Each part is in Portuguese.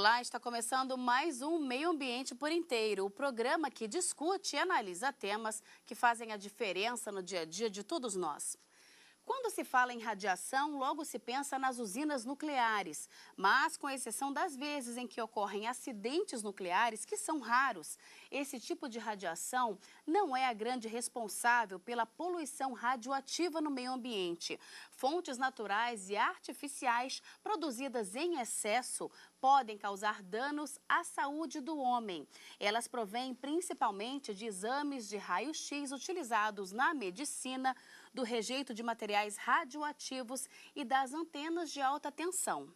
Olá, está começando mais um Meio Ambiente por Inteiro, o programa que discute e analisa temas que fazem a diferença no dia a dia de todos nós. Quando se fala em radiação, logo se pensa nas usinas nucleares, mas com exceção das vezes em que ocorrem acidentes nucleares, que são raros, esse tipo de radiação não é a grande responsável pela poluição radioativa no meio ambiente. Fontes naturais e artificiais produzidas em excesso podem causar danos à saúde do homem. Elas provêm principalmente de exames de raio-x utilizados na medicina, do rejeito de materiais radioativos e das antenas de alta tensão.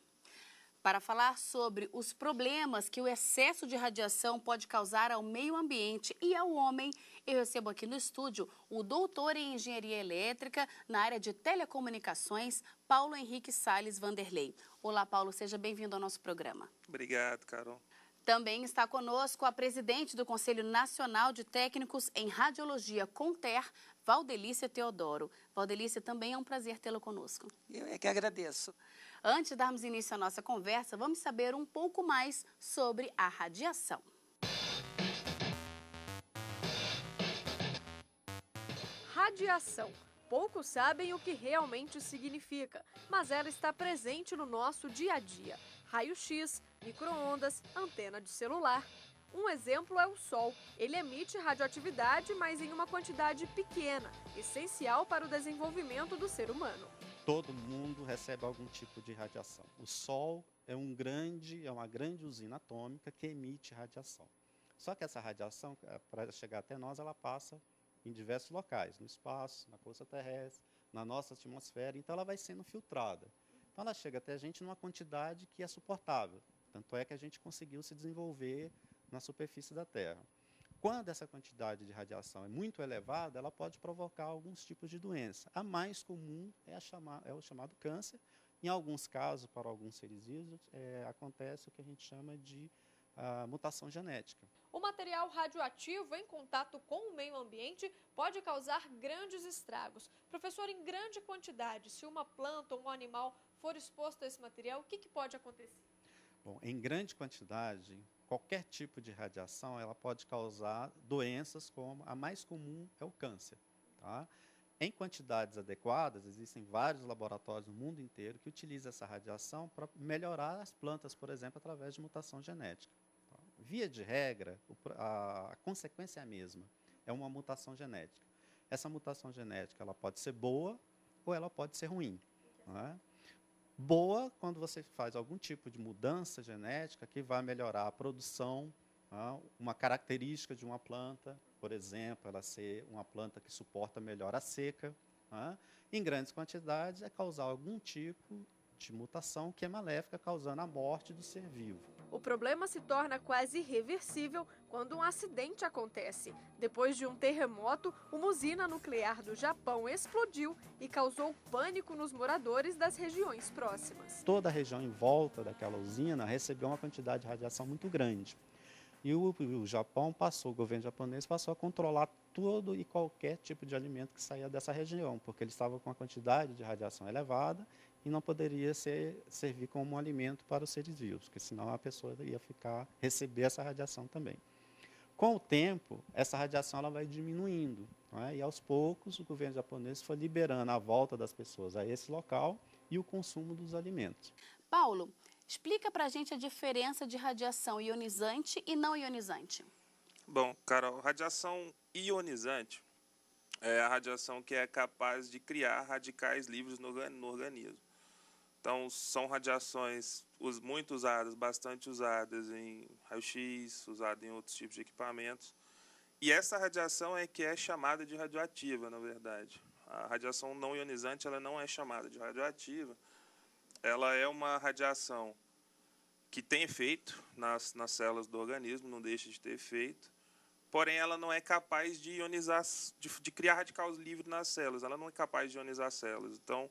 Para falar sobre os problemas que o excesso de radiação pode causar ao meio ambiente e ao homem, eu recebo aqui no estúdio o doutor em Engenharia Elétrica na área de Telecomunicações, Paulo Henrique Salles Vanderlei. Olá, Paulo, seja bem-vindo ao nosso programa. Obrigado, Carol. Também está conosco a presidente do Conselho Nacional de Técnicos em Radiologia, CONTER, Valdelícia Teodoro. Valdelícia, também é um prazer tê-la conosco. Eu é que agradeço. Antes de darmos início à nossa conversa, vamos saber um pouco mais sobre a radiação. Radiação. Poucos sabem o que realmente significa, mas ela está presente no nosso dia a dia. Raio-x, micro-ondas, antena de celular. Um exemplo é o Sol. Ele emite radioatividade, mas em uma quantidade pequena, essencial para o desenvolvimento do ser humano. Todo mundo recebe algum tipo de radiação. O Sol é uma grande usina atômica que emite radiação. Só que essa radiação, para chegar até nós, ela passa em diversos locais, no espaço, na crosta terrestre, na nossa atmosfera, então ela vai sendo filtrada. Então ela chega até a gente numa quantidade que é suportável. Tanto é que a gente conseguiu se desenvolver na superfície da Terra. Quando essa quantidade de radiação é muito elevada, ela pode provocar alguns tipos de doença. A mais comum é o chamado câncer. Em alguns casos, para alguns seres vivos, acontece o que a gente chama de mutação genética. O material radioativo em contato com o meio ambiente pode causar grandes estragos. Professor, em grande quantidade, se uma planta ou um animal for exposto a esse material, o que pode acontecer? Bom, em grande quantidade, qualquer tipo de radiação ela pode causar doenças, como a mais comum é o câncer. Tá? Em quantidades adequadas, existem vários laboratórios no mundo inteiro que utilizam essa radiação para melhorar as plantas, por exemplo, através de mutação genética. Tá? Via de regra, a consequência é a mesma, é uma mutação genética. Essa mutação genética ela pode ser boa ou ela pode ser ruim. Não é? Boa quando você faz algum tipo de mudança genética que vai melhorar a produção, uma característica de uma planta, por exemplo, ela ser uma planta que suporta melhor a seca. Em grandes quantidades é causar algum tipo de mutação que é maléfica, causando a morte do ser vivo. O problema se torna quase irreversível quando um acidente acontece. Depois de um terremoto, uma usina nuclear do Japão explodiu e causou pânico nos moradores das regiões próximas. Toda a região em volta daquela usina recebeu uma quantidade de radiação muito grande. E o Japão o governo japonês passou a controlar todo e qualquer tipo de alimento que saía dessa região, porque ele estava com uma quantidade de radiação elevada e não poderia servir como um alimento para os seres vivos, porque senão a pessoa ia receber essa radiação também. Com o tempo, essa radiação ela vai diminuindo, não é? E aos poucos o governo japonês foi liberando a volta das pessoas a esse local e o consumo dos alimentos. Paulo, explica para a gente a diferença de radiação ionizante e não ionizante. Bom, Carol, radiação ionizante é a radiação que é capaz de criar radicais livres no organismo. Então, são radiações muito usadas, bastante usadas em raio-x, usadas em outros tipos de equipamentos. E essa radiação é que é chamada de radioativa, na verdade. A radiação não ionizante ela não é chamada de radioativa. Ela é uma radiação que tem efeito nas células do organismo, não deixa de ter efeito. Porém, ela não é capaz de ionizar, de criar radical livre nas células. Ela não é capaz de ionizar células. Então,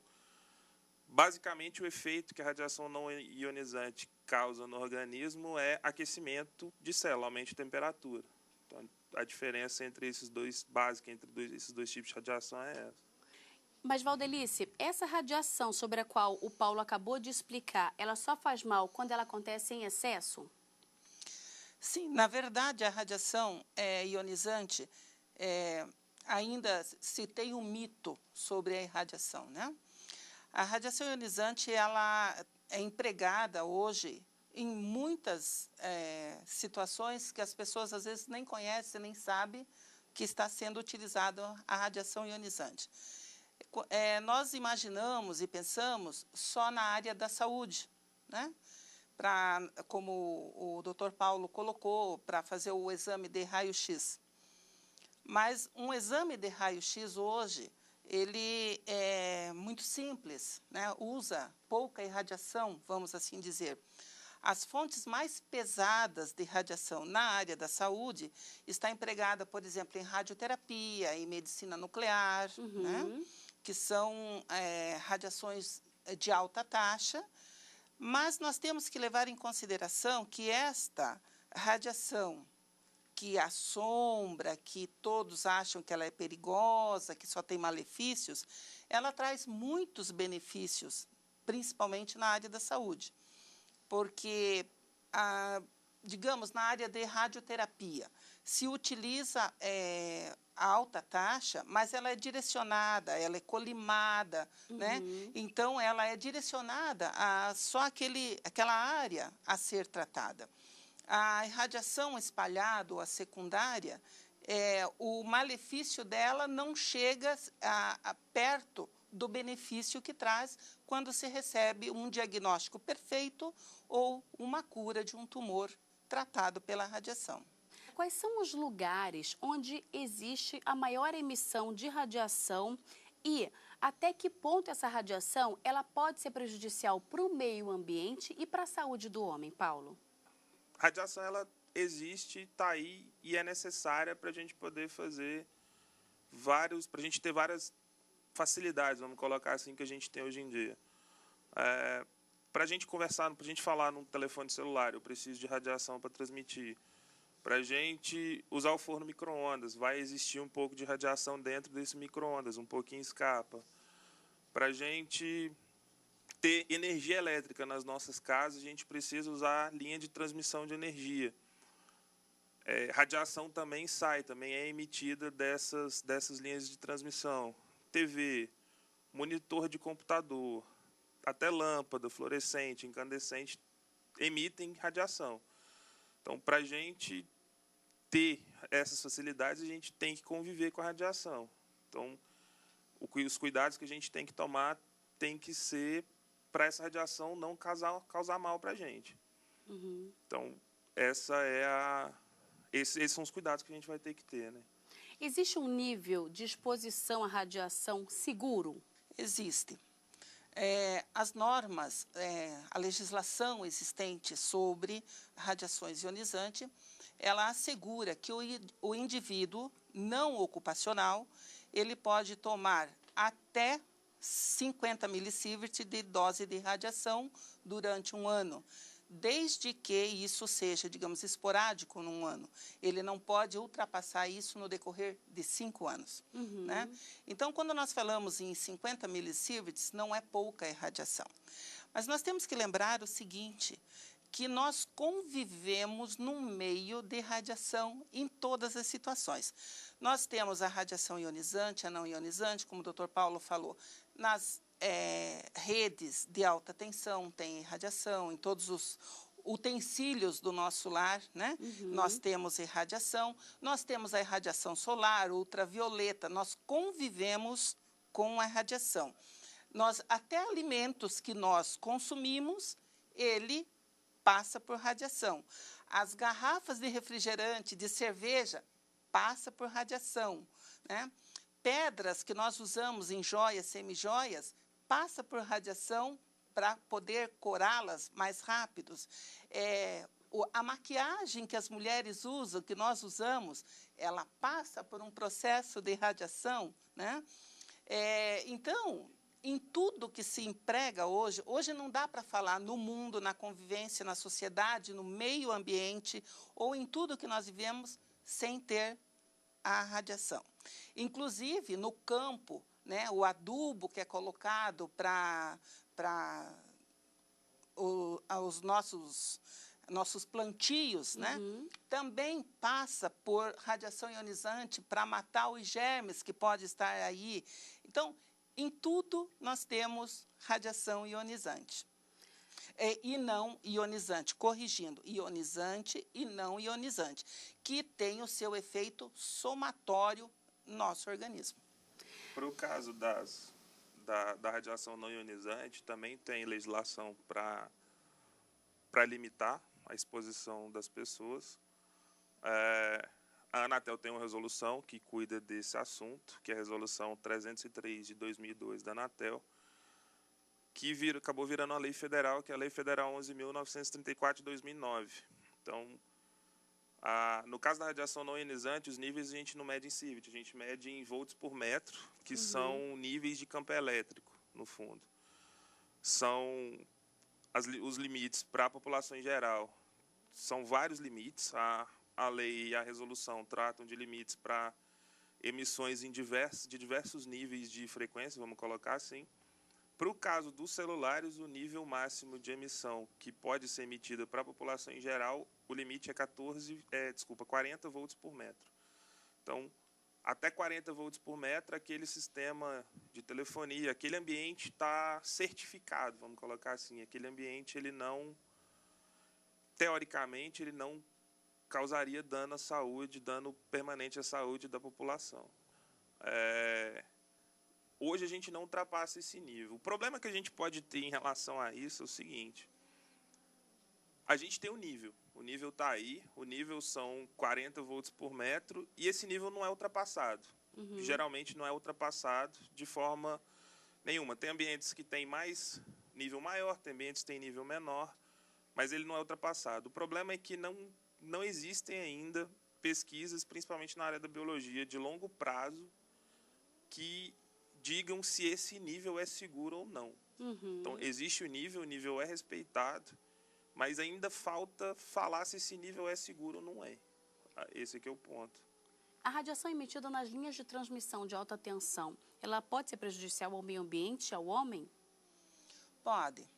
basicamente, o efeito que a radiação não ionizante causa no organismo é aquecimento de célula, aumento de temperatura. Então, a diferença entre esses dois, básica entre esses dois tipos de radiação é essa. Mas, Valdelice, essa radiação sobre a qual o Paulo acabou de explicar, ela só faz mal quando ela acontece em excesso? Sim, na verdade, a radiação ionizante, ainda se tem um mito sobre a irradiação, né? A radiação ionizante, ela é empregada hoje em muitas situações que as pessoas, às vezes, nem conhecem, nem sabem que está sendo utilizada a radiação ionizante. Nós imaginamos e pensamos só na área da saúde, né? Como o Dr. Paulo colocou, para fazer o exame de raio-x. Mas um exame de raio-x hoje, ele é muito simples, né? Usa pouca irradiação, vamos assim dizer. As fontes mais pesadas de radiação na área da saúde está empregada, por exemplo, em radioterapia, em medicina nuclear, né? Que são radiações de alta taxa. Mas nós temos que levar em consideração que esta radiação que assombra, que todos acham que ela é perigosa, que só tem malefícios, ela traz muitos benefícios, principalmente na área da saúde. Porque, digamos, na área de radioterapia, se utiliza a alta taxa, mas ela é direcionada, ela é colimada, né? Então, ela é direcionada a só aquela área a ser tratada. A irradiação espalhada, ou a secundária, o malefício dela não chega perto do benefício que traz quando se recebe um diagnóstico perfeito ou uma cura de um tumor tratado pela radiação. Quais são os lugares onde existe a maior emissão de radiação e até que ponto essa radiação ela pode ser prejudicial para o meio ambiente e para a saúde do homem, Paulo? A radiação, ela existe, está aí e é necessária para a gente poder fazer para a gente ter várias facilidades, vamos colocar assim, que a gente tem hoje em dia. Para a gente conversar, para a gente falar num telefone celular, eu preciso de radiação para transmitir. Para a gente usar o forno micro-ondas, vai existir um pouco de radiação dentro desse micro-ondas, um pouquinho escapa. Para a gente ter energia elétrica nas nossas casas, a gente precisa usar linha de transmissão de energia. Radiação também também é emitida dessas linhas de transmissão. TV, monitor de computador, até lâmpada, fluorescente, incandescente, emitem radiação. Então, para a gente ter essas facilidades, a gente tem que conviver com a radiação. Então, os cuidados que a gente tem que tomar tem que ser para essa radiação não causar mal para a gente. Então, esses são os cuidados que a gente vai ter que ter, né? Existe um nível de exposição à radiação seguro? Existe. As normas, a legislação existente sobre radiações ionizantes, ela assegura que o indivíduo não ocupacional, ele pode tomar até 50 milisievert de dose de radiação durante um ano, desde que isso seja, digamos, esporádico num ano. Ele não pode ultrapassar isso no decorrer de 5 anos. Né? Então, quando nós falamos em 50 millisieverts, não é pouca irradiação. Mas nós temos que lembrar o seguinte, que nós convivemos num meio de radiação em todas as situações. Nós temos a radiação ionizante, a não ionizante, como o Dr. Paulo falou, nas redes de alta tensão tem radiação, em todos os utensílios do nosso lar, né? Nós temos irradiação, nós temos a irradiação solar, ultravioleta, nós convivemos com a radiação. Até alimentos que nós consumimos, ele passa por radiação. As garrafas de refrigerante, de cerveja, passa por radiação, né? Pedras que nós usamos em joias, semijoias, passa por radiação para poder corá-las mais rápidos. A maquiagem que as mulheres usam, que nós usamos, ela passa por um processo de radiação, né? Então, em tudo que se emprega hoje não dá para falar no mundo, na convivência, na sociedade, no meio ambiente, ou em tudo que nós vivemos, sem ter a radiação. Inclusive, no campo, né, o adubo que é colocado para os nossos plantios, né, também passa por radiação ionizante para matar os germes que podem estar aí. Então, em tudo nós temos radiação ionizante. E não ionizante, corrigindo, ionizante e não ionizante, que tem o seu efeito somatório no nosso organismo. Para o caso da radiação não ionizante, também tem legislação para limitar a exposição das pessoas. A Anatel tem uma resolução que cuida desse assunto, que é a resolução 303 de 2002 da Anatel, que acabou virando a lei federal, que é a Lei Federal 11.934 de 2009. Então, no caso da radiação não ionizante, os níveis a gente não mede em CIVIT, a gente mede em volts por metro, que são níveis de campo elétrico, no fundo. São os limites para a população em geral. São vários limites. A lei e a resolução tratam de limites para emissões de diversos níveis de frequência, vamos colocar assim. Para o caso dos celulares, o nível máximo de emissão que pode ser emitido para a população em geral, o limite é 40 volts por metro. Então, até 40 volts por metro, aquele sistema de telefonia, aquele ambiente está certificado, vamos colocar assim. Aquele ambiente, teoricamente, ele não causaria dano à saúde, dano permanente à saúde da população. Hoje a gente não ultrapassa esse nível. O problema que a gente pode ter em relação a isso é o seguinte: a gente tem um nível. O nível está aí, o nível são 40 volts por metro, e esse nível não é ultrapassado. Geralmente não é ultrapassado de forma nenhuma. Tem ambientes que têm nível maior, tem ambientes que têm nível menor, mas ele não é ultrapassado. O problema é que não existem ainda pesquisas, principalmente na área da biologia, de longo prazo, que digam se esse nível é seguro ou não. Então, existe o nível é respeitado, mas ainda falta falar se esse nível é seguro ou não é. Esse aqui é o ponto. A radiação emitida nas linhas de transmissão de alta tensão, ela pode ser prejudicial ao meio ambiente, ao homem? Pode,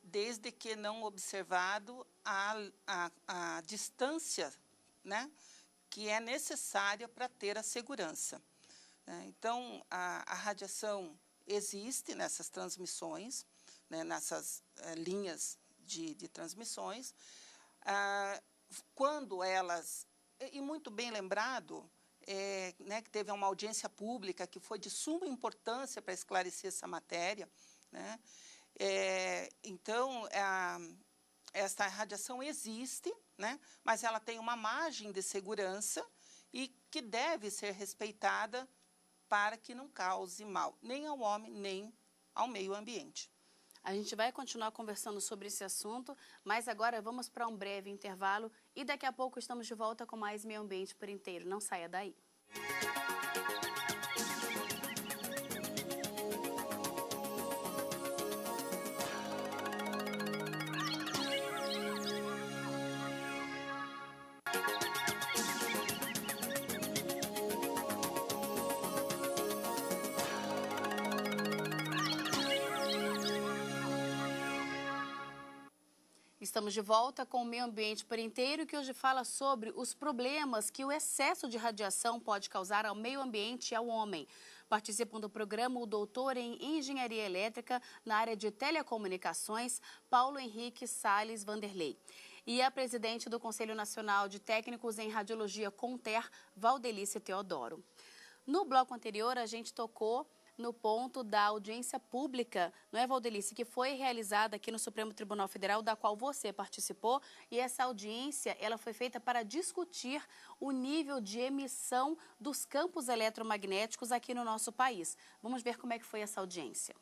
desde que não observado a distância, né, que é necessária para ter a segurança. Então, a radiação existe nessas transmissões, né, nessas linhas de transmissões. Quando elas... E muito bem lembrado, né, que teve uma audiência pública que foi de suma importância para esclarecer essa matéria, né? Então, essa radiação existe, né, mas ela tem uma margem de segurança e que deve ser respeitada para que não cause mal, nem ao homem, nem ao meio ambiente. A gente vai continuar conversando sobre esse assunto, mas agora vamos para um breve intervalo e daqui a pouco estamos de volta com mais Meio Ambiente por Inteiro. Não saia daí. Estamos de volta com o Meio Ambiente por Inteiro, que hoje fala sobre os problemas que o excesso de radiação pode causar ao meio ambiente e ao homem. Participam do programa o doutor em Engenharia Elétrica na área de Telecomunicações, Paulo Henrique Salles Vanderlei. E a presidente do Conselho Nacional de Técnicos em Radiologia CONTER, Valdelice Teodoro. No bloco anterior, a gente tocou no ponto da audiência pública, não é, Valdelice, que foi realizada aqui no Supremo Tribunal Federal, da qual você participou, e essa audiência ela foi feita para discutir o nível de emissão dos campos eletromagnéticos aqui no nosso país. Vamos ver como é que foi essa audiência.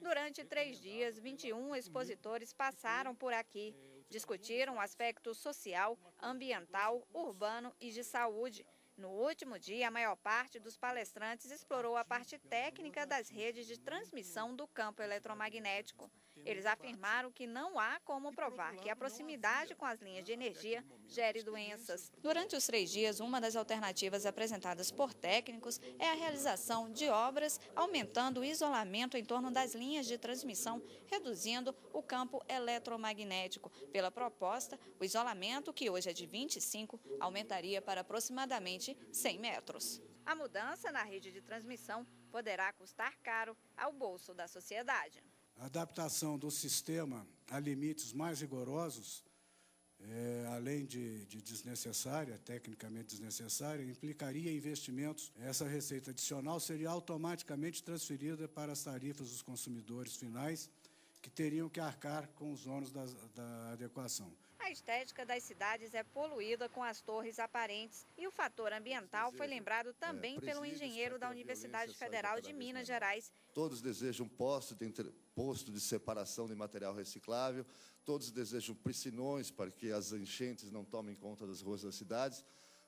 Durante 3 dias, 21 expositores passaram por aqui. Discutiram o aspecto social, ambiental, urbano e de saúde. No último dia, a maior parte dos palestrantes explorou a parte técnica das redes de transmissão do campo eletromagnético. Eles afirmaram que não há como provar que a proximidade com as linhas de energia gere doenças. Durante os 3 dias, uma das alternativas apresentadas por técnicos é a realização de obras, aumentando o isolamento em torno das linhas de transmissão, reduzindo o campo eletromagnético. Pela proposta, o isolamento, que hoje é de 25, aumentaria para aproximadamente 100 metros. A mudança na rede de transmissão poderá custar caro ao bolso da sociedade. A adaptação do sistema a limites mais rigorosos, além de desnecessária, tecnicamente desnecessária, implicaria investimentos. Essa receita adicional seria automaticamente transferida para as tarifas dos consumidores finais, que teriam que arcar com os ônus da adequação. A estética das cidades é poluída com as torres aparentes e o fator ambiental foi lembrado também pelo engenheiro da Universidade Federal de Minas Gerais. Todos desejam posto de separação de material reciclável, todos desejam piscinões para que as enchentes não tomem conta das ruas das cidades,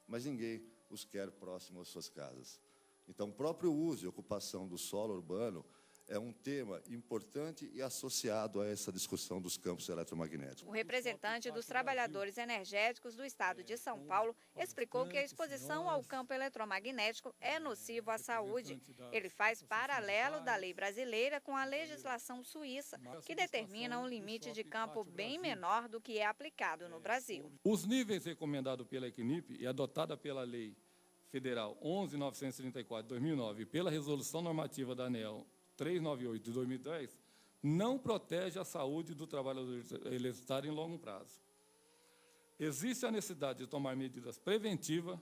mas ninguém os quer próximo às suas casas. Então, o próprio uso e ocupação do solo urbano é um tema importante e associado a essa discussão dos campos eletromagnéticos. O representante dos trabalhadores energéticos do estado de São Paulo explicou que a exposição ao campo eletromagnético é nocivo à saúde. Ele faz paralelo da lei brasileira com a legislação suíça, que determina um limite de campo bem menor do que é aplicado no Brasil. Os níveis recomendados pela ECNIP e adotada pela Lei Federal 11.934 de 2009 e pela Resolução Normativa da ANEEL 398 de 2010, não protege a saúde do trabalhador eletricitário em longo prazo. Existe a necessidade de tomar medidas preventivas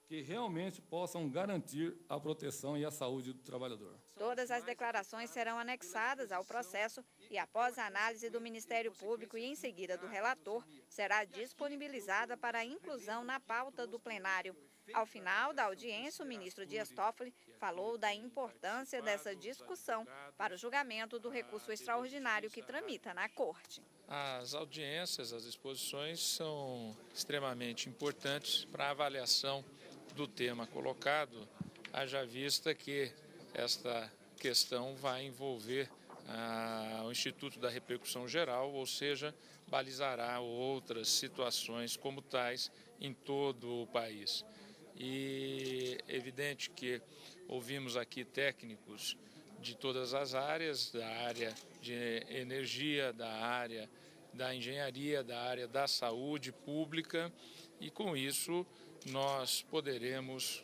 que realmente possam garantir a proteção e a saúde do trabalhador. Todas as declarações serão anexadas ao processo e, após a análise do Ministério Público e em seguida do relator, será disponibilizada para inclusão na pauta do plenário. Ao final da audiência, o ministro Dias Toffoli falou da importância dessa discussão para o julgamento do recurso extraordinário que tramita na Corte. As audiências, as exposições são extremamente importantes para a avaliação do tema colocado, haja vista que esta questão vai envolver o Instituto da Repercussão Geral, ou seja, balizará outras situações como tais em todo o país. E é evidente que ouvimos aqui técnicos de todas as áreas, da área de energia, da área da engenharia, da área da saúde pública, e com isso nós poderemos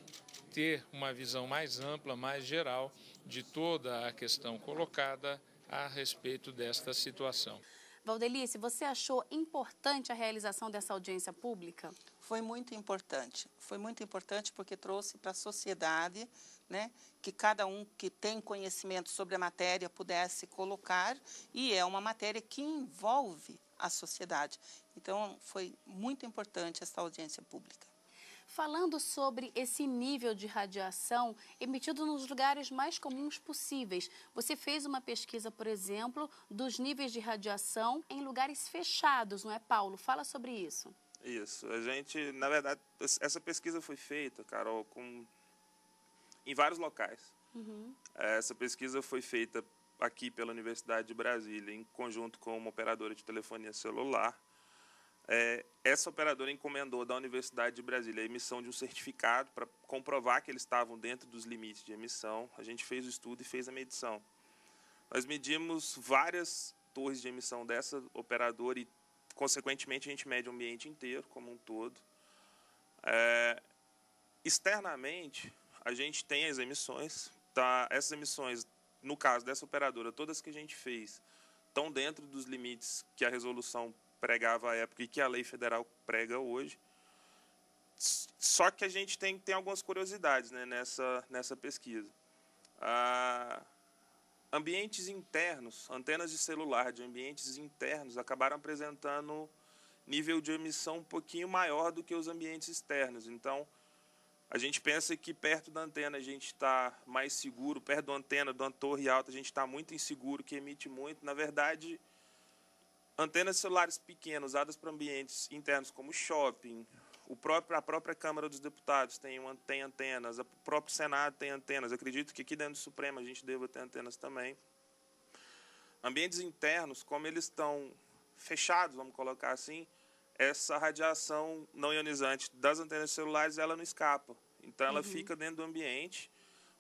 ter uma visão mais ampla, mais geral de toda a questão colocada a respeito desta situação. Valdelice, você achou importante a realização dessa audiência pública? Foi muito importante porque trouxe para a sociedade, né, que cada um que tem conhecimento sobre a matéria pudesse colocar, e é uma matéria que envolve a sociedade. Então, foi muito importante essa audiência pública. Falando sobre esse nível de radiação emitido nos lugares mais comuns possíveis, você fez uma pesquisa, por exemplo, dos níveis de radiação em lugares fechados, não é, Paulo? Fala sobre isso. Isso. A gente, na verdade, essa pesquisa foi feita, Carol, em vários locais. Essa pesquisa foi feita aqui pela Universidade de Brasília, em conjunto com uma operadora de telefonia celular. Essa operadora encomendou da Universidade de Brasília a emissão de um certificado para comprovar que eles estavam dentro dos limites de emissão. A gente fez o estudo e fez a medição. Nós medimos várias torres de emissão dessa operadora e, consequentemente, a gente mede o ambiente inteiro, como um todo. Externamente, a gente tem as emissões. Tá? Essas emissões, no caso dessa operadora, todas que a gente fez, estão dentro dos limites que a resolução pregava à época e que a lei federal prega hoje. Só que a gente tem algumas curiosidades, né, nessa pesquisa. Ambientes internos, antenas de celular de ambientes internos acabaram apresentando nível de emissão um pouquinho maior do que os ambientes externos. Então, a gente pensa que perto da antena a gente está mais seguro, perto da antena, de uma torre alta, a gente está muito inseguro, que emite muito. Na verdade, antenas celulares pequenas usadas para ambientes internos como shopping, a própria Câmara dos Deputados tem antenas, o próprio Senado tem antenas. Acredito que aqui dentro do Supremo a gente deva ter antenas também. Ambientes internos, como eles estão fechados, vamos colocar assim, essa radiação não ionizante das antenas celulares, ela não escapa. Então, ela fica dentro do ambiente.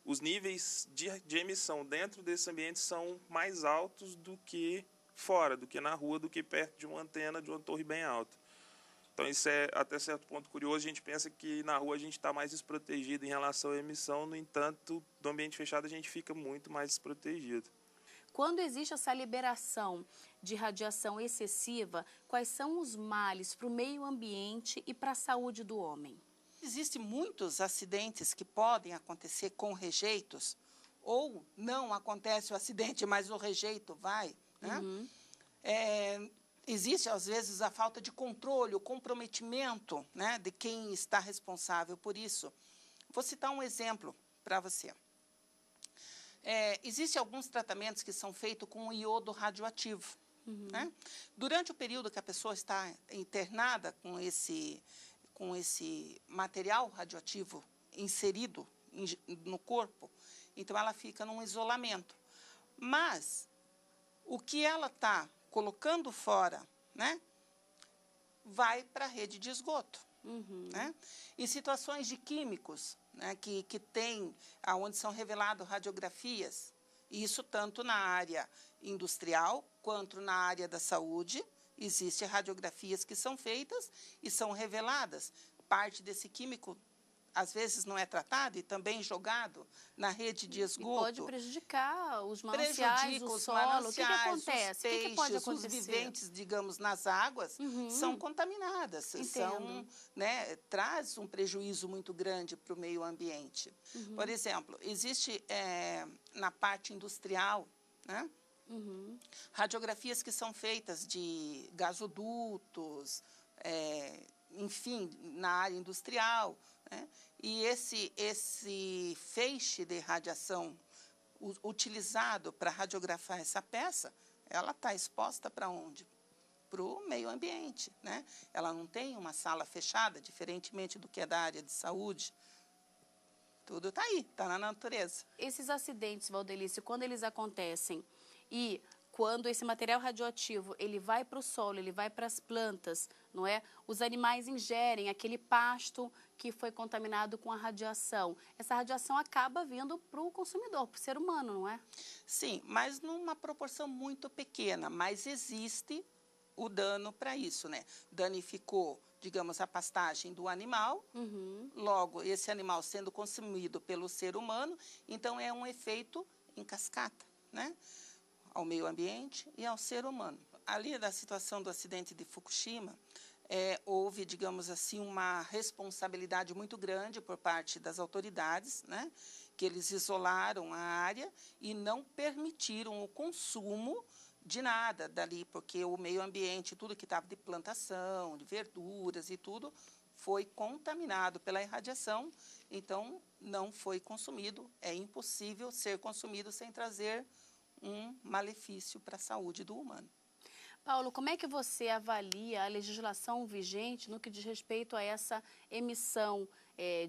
Os níveis de emissão dentro desse ambiente são mais altos do que fora, do que na rua, do que perto de uma antena, de uma torre bem alta. Então, isso é até certo ponto curioso. A gente pensa que na rua a gente está mais desprotegido em relação à emissão, no entanto, do ambiente fechado a gente fica muito mais desprotegido. Quando existe essa liberação de radiação excessiva, quais são os males para o meio ambiente e para a saúde do homem? Existem muitos acidentes que podem acontecer com rejeitos, ou não acontece o acidente, mas o rejeito vai, né? Existe, às vezes, a falta de controle, o comprometimento, né, de quem está responsável por isso. Vou citar um exemplo para você. Existem alguns tratamentos que são feitos com iodo radioativo. Né? Durante o período que a pessoa está internada com esse material radioativo inserido no corpo, então ela fica num isolamento. Mas o que ela está colocando fora, né, vai para a rede de esgoto. Né? Em situações de químicos, né, que tem, onde são reveladas radiografias, isso tanto na área industrial quanto na área da saúde, existem radiografias que são feitas e são reveladas. Parte desse químico, às vezes, não é tratado e também jogado na rede de esgoto. E pode prejudicar os mananciais, o solo. O que acontece? Os peixes, o que pode acontecer? os viventes, digamos, nas águas, são contaminadas. Né, traz um prejuízo muito grande para o meio ambiente. Por exemplo, existe na parte industrial, né, radiografias que são feitas de gasodutos, enfim, na área industrial, né? E esse feixe de radiação utilizado para radiografar essa peça, ela está exposta para onde? Para o meio ambiente, né? Ela não tem uma sala fechada, diferentemente do que é da área de saúde. Tudo está aí, está na natureza. Esses acidentes, Valdelice, quando eles acontecem e quando esse material radioativo ele vai para o solo, ele vai para as plantas, não é? Os animais ingerem aquele pasto que foi contaminado com a radiação. Essa radiação acaba vindo para o consumidor, para o ser humano, não é? Sim, mas numa proporção muito pequena, mas existe o dano para isso, né? Danificou, digamos, a pastagem do animal, logo esse animal sendo consumido pelo ser humano, então é um efeito em cascata, né? Ao meio ambiente e ao ser humano. Ali da situação do acidente de Fukushima, houve, digamos assim, uma responsabilidade muito grande por parte das autoridades, né, que eles isolaram a área e não permitiram o consumo de nada dali, porque o meio ambiente, tudo que estava de plantação, de verduras e tudo, foi contaminado pela irradiação, então não foi consumido. É impossível ser consumido sem trazer um malefício para a saúde do humano. Paulo, como é que você avalia a legislação vigente no que diz respeito a essa emissão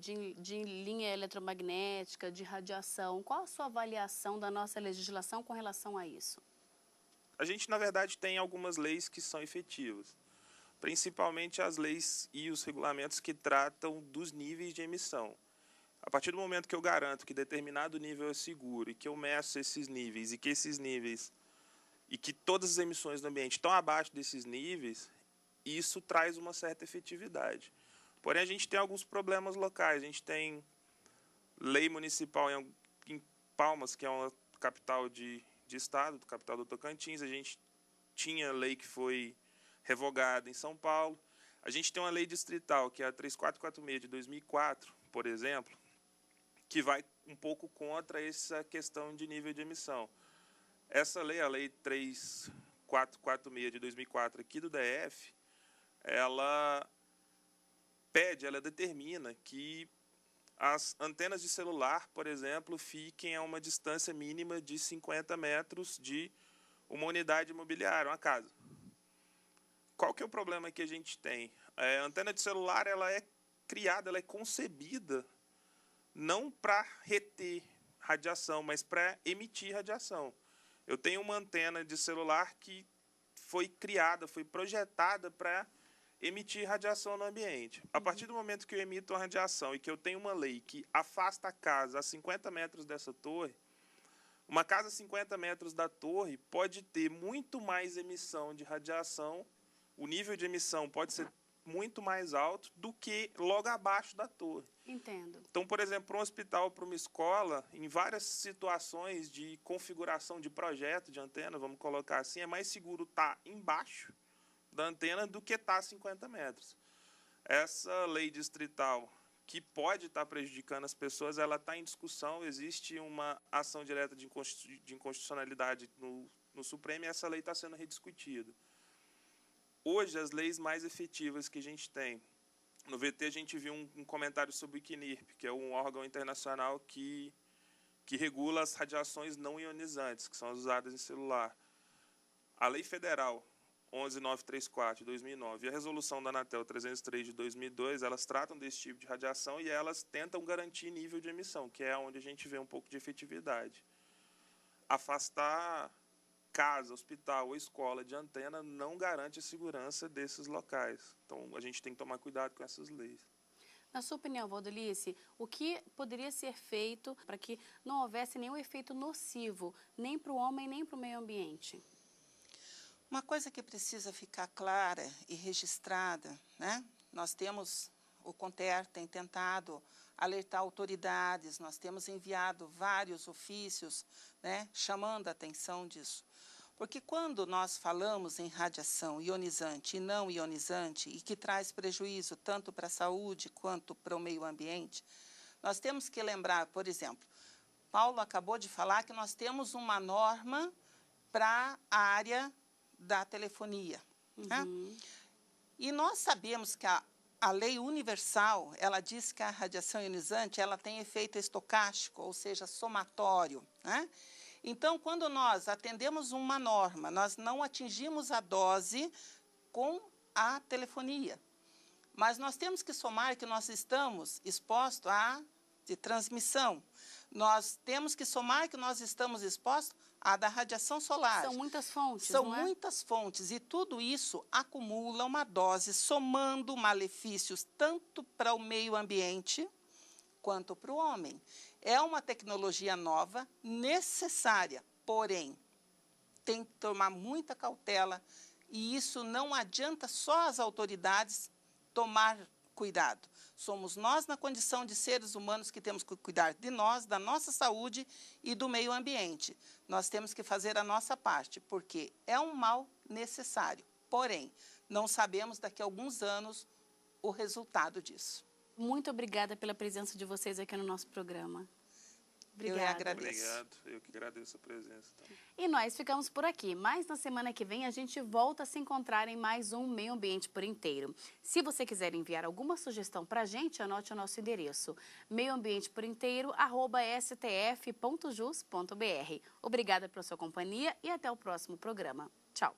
de linha eletromagnética, de radiação? Qual a sua avaliação da nossa legislação com relação a isso? A gente, na verdade, tem algumas leis que são efetivas, principalmente as leis e os regulamentos que tratam dos níveis de emissão. A partir do momento que eu garanto que determinado nível é seguro e que eu meço esses níveis e que esses níveis e que todas as emissões do ambiente estão abaixo desses níveis, isso traz uma certa efetividade. Porém, a gente tem alguns problemas locais. A gente tem lei municipal em Palmas, que é uma capital de estado, capital do Tocantins. A gente tinha lei que foi revogada em São Paulo. A gente tem uma lei distrital, que é a 3446 de 2004, por exemplo, que vai um pouco contra essa questão de nível de emissão. Essa lei, a Lei 3446 de 2004 aqui do DF, ela determina que as antenas de celular, por exemplo, fiquem a uma distância mínima de 50 metros de uma unidade imobiliária, uma casa. Qual que é o problema que a gente tem? A antena de celular, ela é criada, ela é concebida não para reter radiação, mas para emitir radiação. Eu tenho uma antena de celular que foi criada, foi projetada para emitir radiação no ambiente. A partir do momento que eu emito uma radiação e que eu tenho uma lei que afasta a casa a 50 metros dessa torre, uma casa a 50 metros da torre pode ter muito mais emissão de radiação, o nível de emissão pode ser muito mais alto do que logo abaixo da torre. Entendo. Então, por exemplo, para um hospital, para uma escola, em várias situações de configuração de projeto de antena, vamos colocar assim, é mais seguro estar embaixo da antena do que estar a 50 metros. Essa lei distrital, que pode estar prejudicando as pessoas, ela está em discussão, existe uma ação direta de inconstitucionalidade no Supremo e essa lei está sendo rediscutida. Hoje, as leis mais efetivas que a gente tem, no VT a gente viu um comentário sobre o ICNIRP, que é um órgão internacional que regula as radiações não ionizantes, que são as usadas em celular. A lei federal 11934, de 2009, e a resolução da Anatel 303, de 2002, elas tratam desse tipo de radiação e elas tentam garantir nível de emissão, que é onde a gente vê um pouco de efetividade. Afastar casa, hospital ou escola de antena não garante a segurança desses locais. Então, a gente tem que tomar cuidado com essas leis. Na sua opinião, Valdelice, o que poderia ser feito para que não houvesse nenhum efeito nocivo, nem para o homem, nem para o meio ambiente? Uma coisa que precisa ficar clara e registrada, né? Nós temos, o CONTER tem tentado alertar autoridades, nós temos enviado vários ofícios, né, chamando a atenção disso. Porque quando nós falamos em radiação ionizante e não ionizante, e que traz prejuízo tanto para a saúde quanto para o meio ambiente, nós temos que lembrar, por exemplo, Paulo acabou de falar que nós temos uma norma para a área da telefonia. Né? E nós sabemos que a lei universal, ela diz que a radiação ionizante ela tem efeito estocástico, ou seja, somatório. Né? Então, quando nós atendemos uma norma, nós não atingimos a dose com a telefonia. Mas nós temos que somar que nós estamos expostos à de transmissão. Nós temos que somar que nós estamos expostos à da radiação solar. São muitas fontes, São não é? muitas fontes. E tudo isso acumula uma dose, somando malefícios tanto para o meio ambiente quanto para o homem. É uma tecnologia nova, necessária, porém, tem que tomar muita cautela e isso não adianta só as autoridades tomar cuidado. Somos nós, na condição de seres humanos, que temos que cuidar de nós, da nossa saúde e do meio ambiente. Nós temos que fazer a nossa parte, porque é um mal necessário. Porém, não sabemos daqui a alguns anos o resultado disso. Muito obrigada pela presença de vocês aqui no nosso programa. Obrigada. Eu agradeço. Obrigado, eu que agradeço a presença. Então. E nós ficamos por aqui, mas na semana que vem a gente volta a se encontrar em mais um Meio Ambiente por Inteiro. Se você quiser enviar alguma sugestão para a gente, anote o nosso endereço, meioambienteporinteiro@stf.jus.br. Obrigada pela sua companhia e até o próximo programa. Tchau.